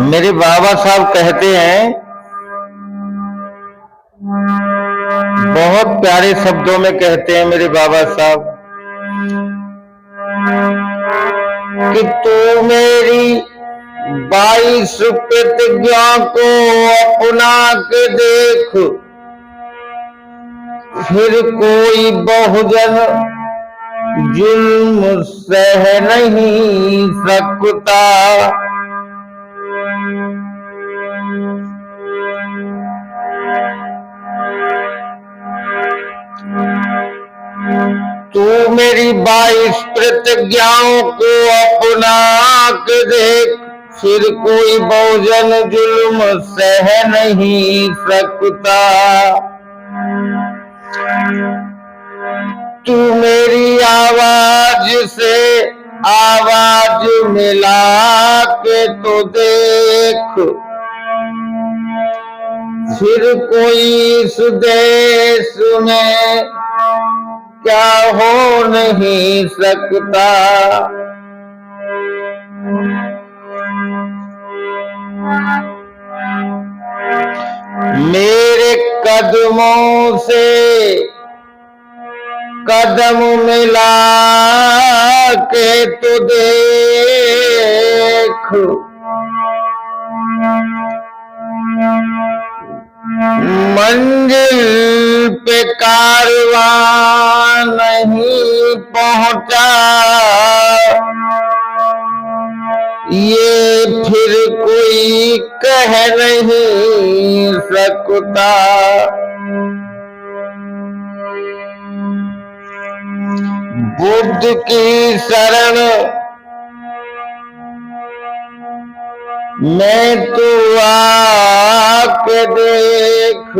मेरे बाबा साहब कहते हैं, बहुत प्यारे शब्दों में कहते हैं मेरे बाबा साहब कि तू मेरी 22 प्रतिज्ञा को अपना के देख, फिर कोई बहुजन जुल्म सह नहीं सकता। तू मेरी 22 प्रतिज्ञाओं को अपना के देख, फिर कोई बहुजन जुल्म सह नहीं सकता। तू मेरी आवाज से आवाज मिला के तो देख, फिर कोई इस देश में क्या हो नहीं सकता। मेरे कदमों से कदम मिला के तो देख, मंजिल पे कारवां नहीं पहुंचा, ये फिर कोई कह नहीं सकता। बुद्ध की शरण मैं तू आके देख,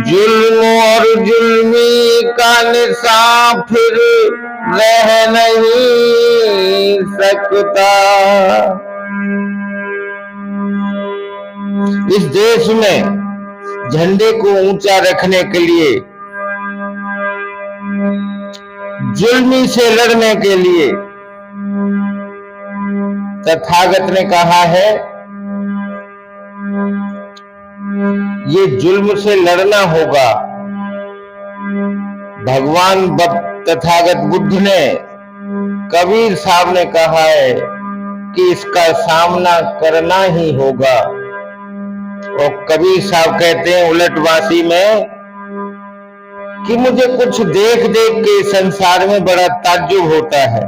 जुल्म और जुल्मी का निशान फिर रह नहीं सकता। इस देश में झंडे को ऊंचा रखने के लिए, जुल्मी से लड़ने के लिए तथागत ने कहा है, ये जुल्म से लड़ना होगा। भगवान तथागत बुद्ध ने, कबीर साहब ने कहा है कि इसका सामना करना ही होगा। और कबीर साहब कहते हैं उलटवासी में कि मुझे कुछ देख देख के संसार में बड़ा ताज्जुब होता है,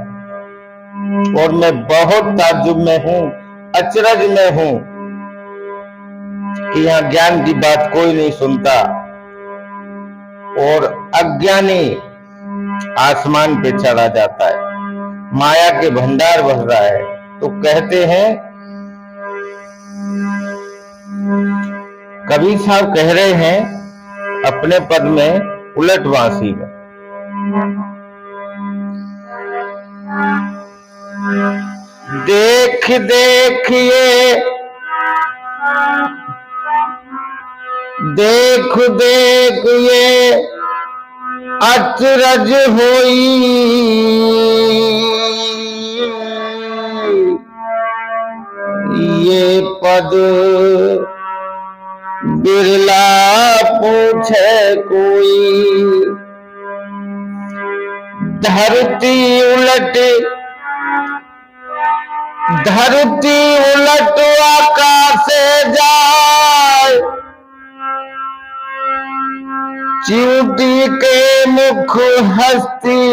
और मैं बहुत ताज्जुब में हूं, अचरज में हूं कि यहाँ ज्ञान की बात कोई नहीं सुनता और अज्ञानी आसमान पे चढ़ा जाता है, माया के भंडार भर रहा है। तो कहते हैं, कबीर साहब कह रहे हैं अपने पद में उलटवासी में, देख देखिए देख देख ये अचरज होई, ये पद बिरला पूछे कोई। धरती उलट आकाश से जाए, चींटी के मुख हस्ती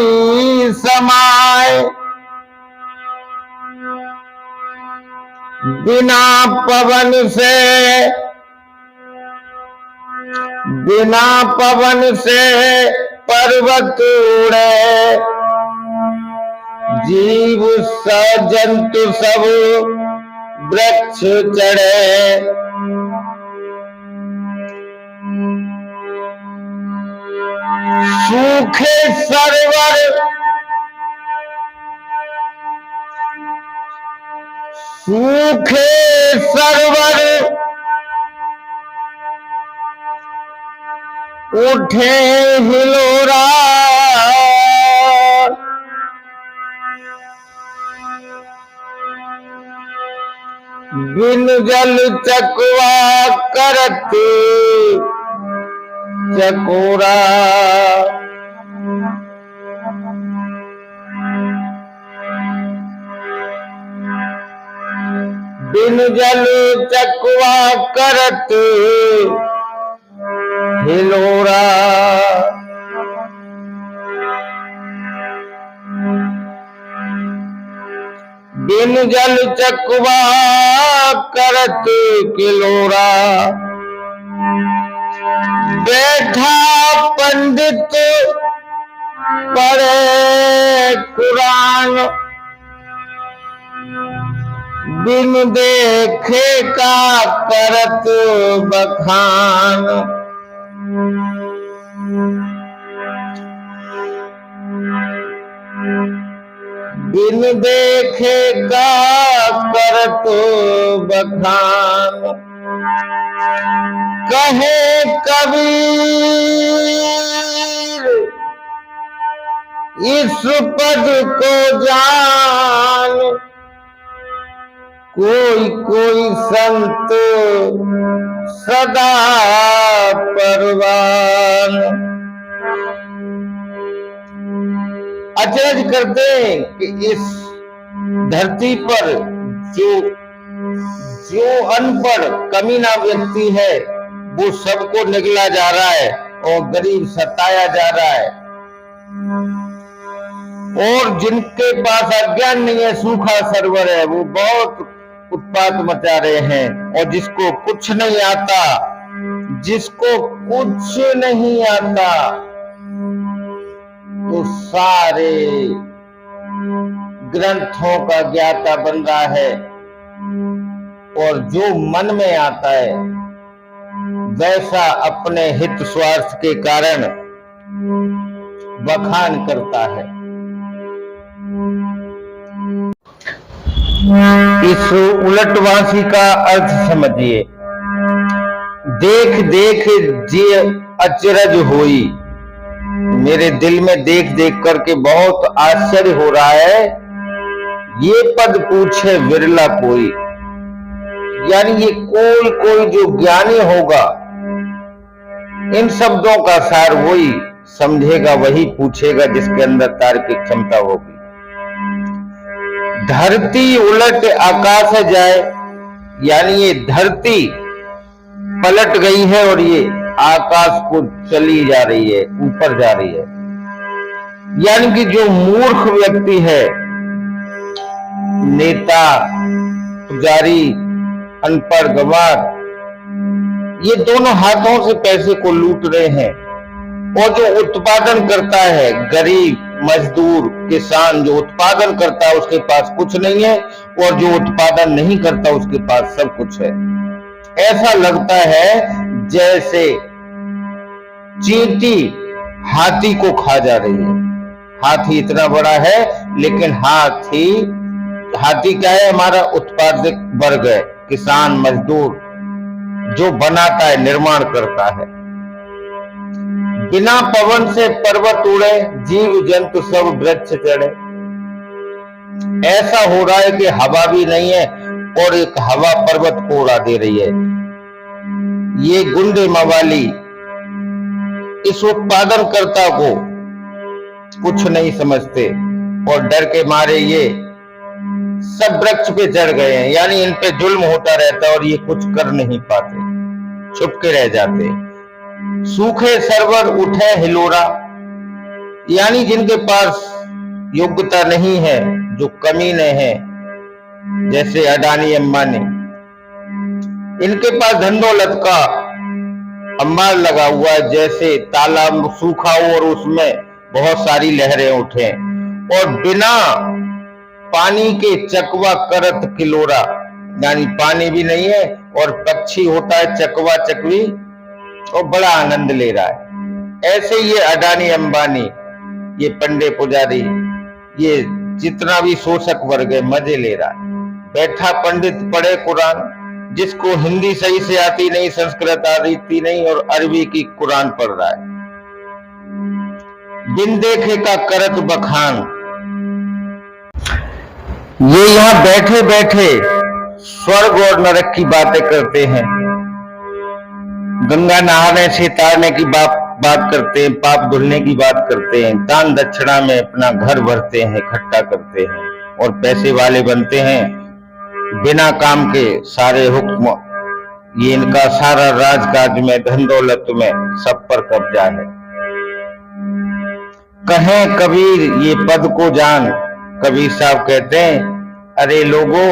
समाए, बिना पवन से पर्वत उड़े, जीव जंतु सब वृक्ष चढ़े, सूखे सरवर उठे हिलोरा, बिन जल चकवा करत चकोरा। बिन जल चकवा करत हिलोरा। बिन जल चकवा करत किलोरा। बैठा पंडित पढ़े कुरान। बिन देखे का करत बखान। बिन देखे का करत बखान। कहे कबीर इस पद को जान। कोई कोई संत सदा परवान। अचरज करते हैं कि इस धरती पर जो अनपढ़ कमीना व्यक्ति है वो सबको निगला जा रहा है और गरीब सताया जा रहा है। और जिनके पास अज्ञान नहीं है, सूखा सरवर है, वो बहुत उत्पात मचा रहे हैं। और जिसको कुछ नहीं आता, जिसको कुछ नहीं आता तो सारे ग्रंथों का ज्ञाता बन रहा है। और जो मन में आता है वैसा अपने हित स्वार्थ के कारण बखान करता है। इस उलटवासी का अर्थ समझिए। देख देख जे अचरज होई। मेरे दिल में देख देख करके बहुत आश्चर्य हो रहा है। ये पद पूछे विरला कोई। यानी ये कोई जो ज्ञानी होगा इन शब्दों का सार वही समझेगा, वही पूछेगा जिसके अंदर तार्किक क्षमता होगी। धरती उलट आकाश जाए, यानी ये धरती पलट गई है और ये आकाश को चली जा रही है, ऊपर जा रही है। यानी कि जो मूर्ख व्यक्ति है, नेता, पुजारी, अनपढ़, गंवार, ये दोनों हाथों से पैसे को लूट रहे हैं। और जो उत्पादन करता है, गरीब, मजदूर, किसान जो उत्पादन करता है उसके पास कुछ नहीं है, और जो उत्पादन नहीं करता उसके पास सब कुछ है। ऐसा लगता है जैसे चींटी हाथी को खा जा रही है। हाथी इतना बड़ा है, लेकिन हाथी क्या है? हमारा उत्पादक वर्ग है, किसान, मजदूर, जो बनाता है, निर्माण करता है। बिना पवन से पर्वत उड़े, जीव जंतु सब वृक्ष चढ़े। ऐसा हो रहा है कि हवा भी नहीं है और एक हवा पर्वत को उड़ा दे रही है। ये गुंडे मवाली इस उत्पादनकर्ता को कुछ नहीं समझते और डर के मारे ये सब वृक्ष पे चढ़ गए हैं। यानी इन पे जुल्म होता रहता है और ये कुछ कर नहीं पाते, छुप के रह जाते। सूखे सरवर उठे हिलोरा। यानी जिनके पास योग्यता नहीं है, जो कमीने हैं, जैसे अडानी, अंबानी, इनके पास धन दौलत का अंबार लगा हुआ है। जैसे तालाब सूखा हो और उसमें बहुत सारी लहरें उठे और बिना पानी के चकवा करत किलोरा, यानी पानी भी नहीं है और पक्षी होता है चकवा, चकवी, और बड़ा आनंद ले रहा है। ऐसे ये अडानी, अंबानी, ये पंडे, पुजारी, ये जितना भी शोषक वर्ग है मजे ले रहा है। बैठा पंडित पढ़े कुरान, जिसको हिंदी सही से आती नहीं, संस्कृत आती नहीं और अरबी की कुरान पढ़ रहा है। बिन देखे का करत बखान। ये यहाँ बैठे बैठे स्वर्ग और नरक की बातें करते हैं, गंगा नहाने से तारने की बात करते हैं, पाप धुलने की बात करते हैं, दान दक्षिणा में अपना घर भरते हैं, इकट्ठा करते हैं और पैसे वाले बनते हैं। बिना काम के सारे हुक्म, ये इनका सारा राजकाज में, धन दौलत में सब पर कब्जा है। कहें कबीर ये पद को जान, कबीर साहब कहते हैं अरे लोगों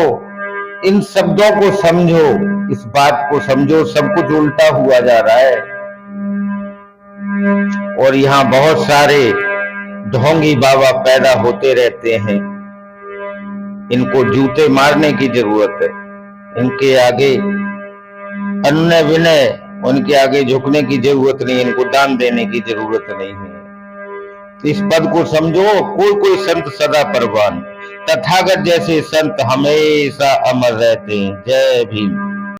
इन शब्दों को समझो, इस बात को समझो, सब कुछ उल्टा हुआ जा रहा है और यहाँ बहुत सारे ढोंगी बाबा पैदा होते रहते हैं। इनको जूते मारने की जरूरत है, इनके आगे अन्य विनय, उनके आगे झुकने की जरूरत नहीं, इनको दान देने की जरूरत नहीं है। तो इस पद को समझो, कोई संत सदा परवान, तथागत जैसे संत हमेशा अमर रहते हैं। जय भीम।